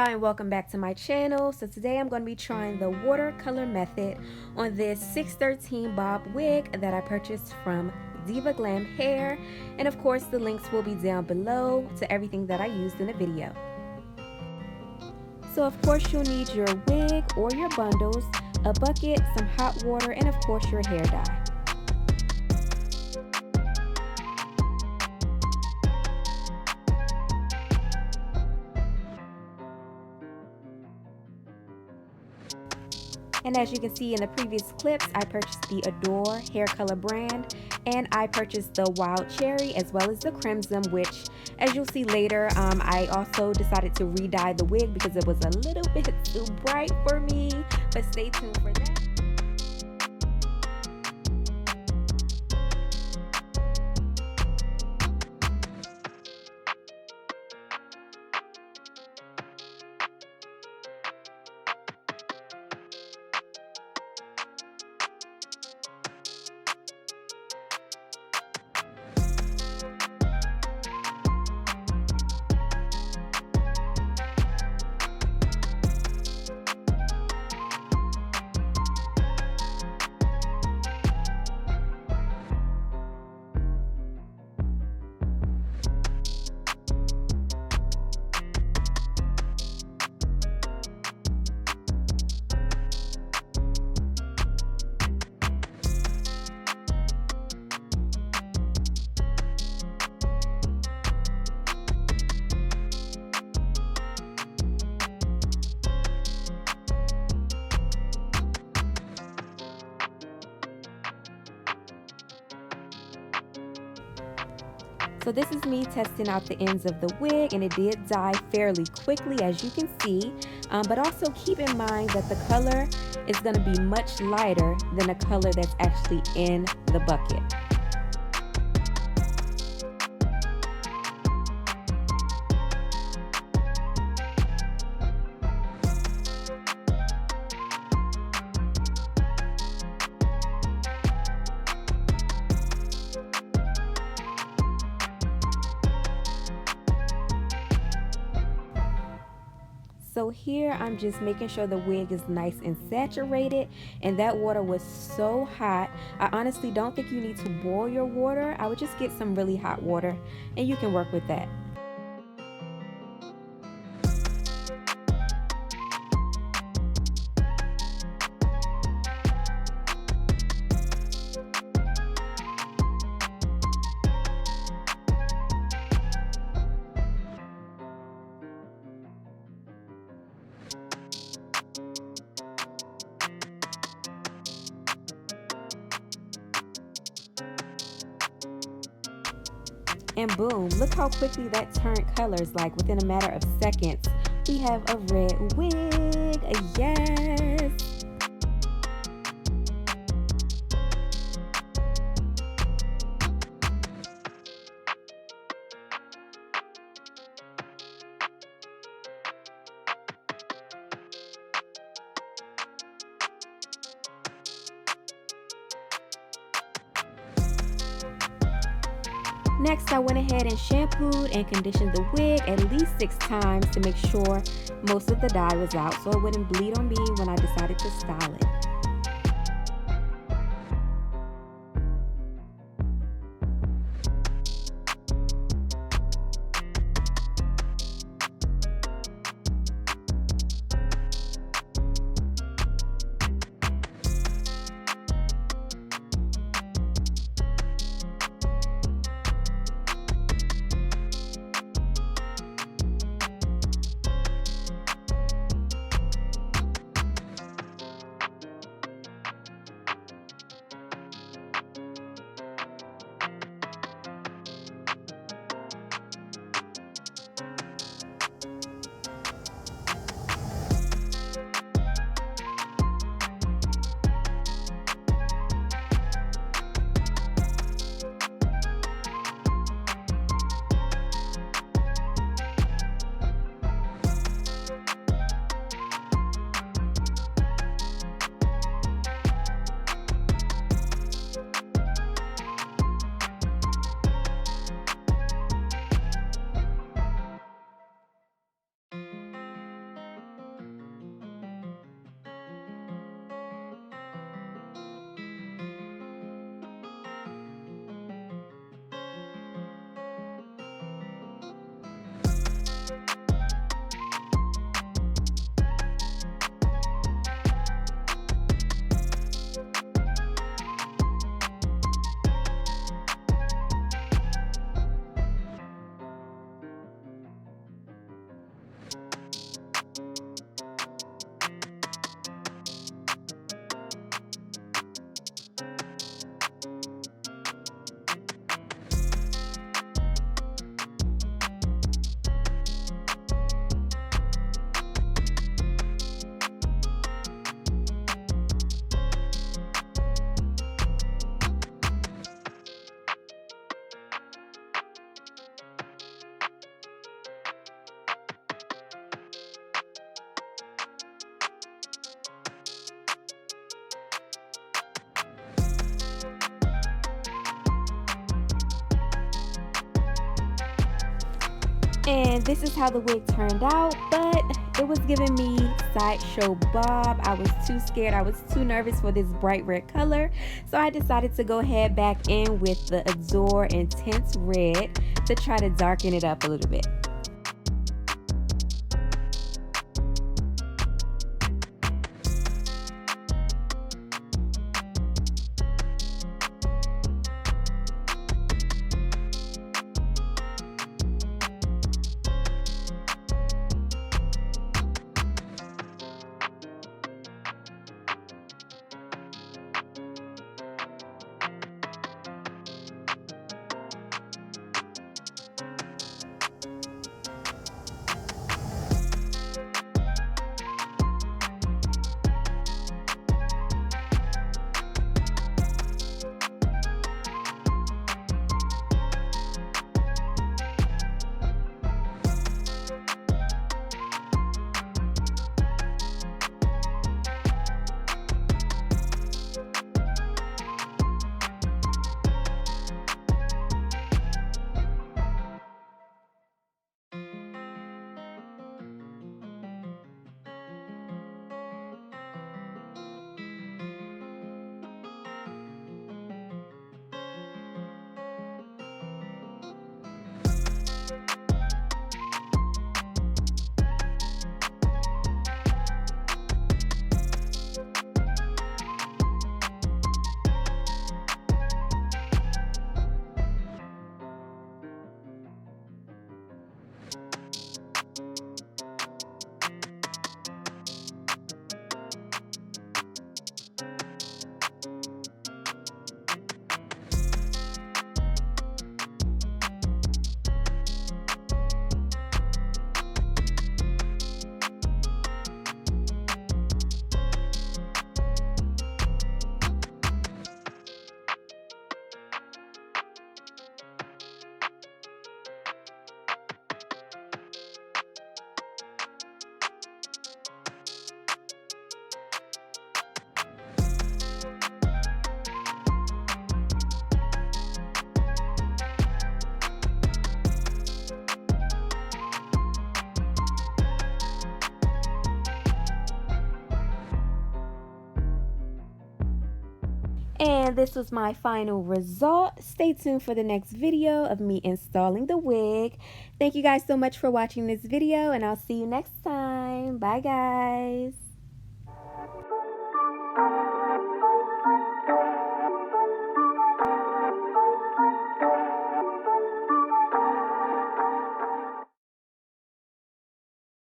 y'all, and welcome back to my channel. So today I'm going to be trying the watercolor method on this 613 bob wig that I purchased from Divahglamhair, and of course the links will be down below to everything that I used in the video. So of course you'll need your wig or your bundles, a bucket, some hot water, and of course your hair dye. And as you can see in the previous clips, I purchased the Adore hair color brand, and I purchased the Wild Cherry as well as the Crimson, which as you'll see later, I also decided to re-dye the wig because it was a little bit too bright for me, but stay tuned for that. So this is me testing out the ends of the wig, and it did dye fairly quickly, as you can see, but also keep in mind that the color is going to be much lighter than the color that's actually in the bucket. So here I'm just making sure the wig is nice and saturated, and that water was so hot. I honestly don't think you need to boil your water. I would just get some really hot water and you can work with that. And boom, look how quickly that turned colors. Like within a matter of seconds, we have a red wig. Yes. Next, I went ahead and shampooed and conditioned the wig at least 6 times to make sure most of the dye was out so it wouldn't bleed on me when I decided to style it. And this is how the wig turned out, but it was giving me Sideshow Bob. I was too scared. I was too nervous for this bright red color. So I decided to go ahead back in with the Adore Intense Red to try to darken it up a little bit. And this was my final result. Stay tuned for the next video of me installing the wig. Thank you guys so much for watching this video, and I'll see you next time. Bye, guys.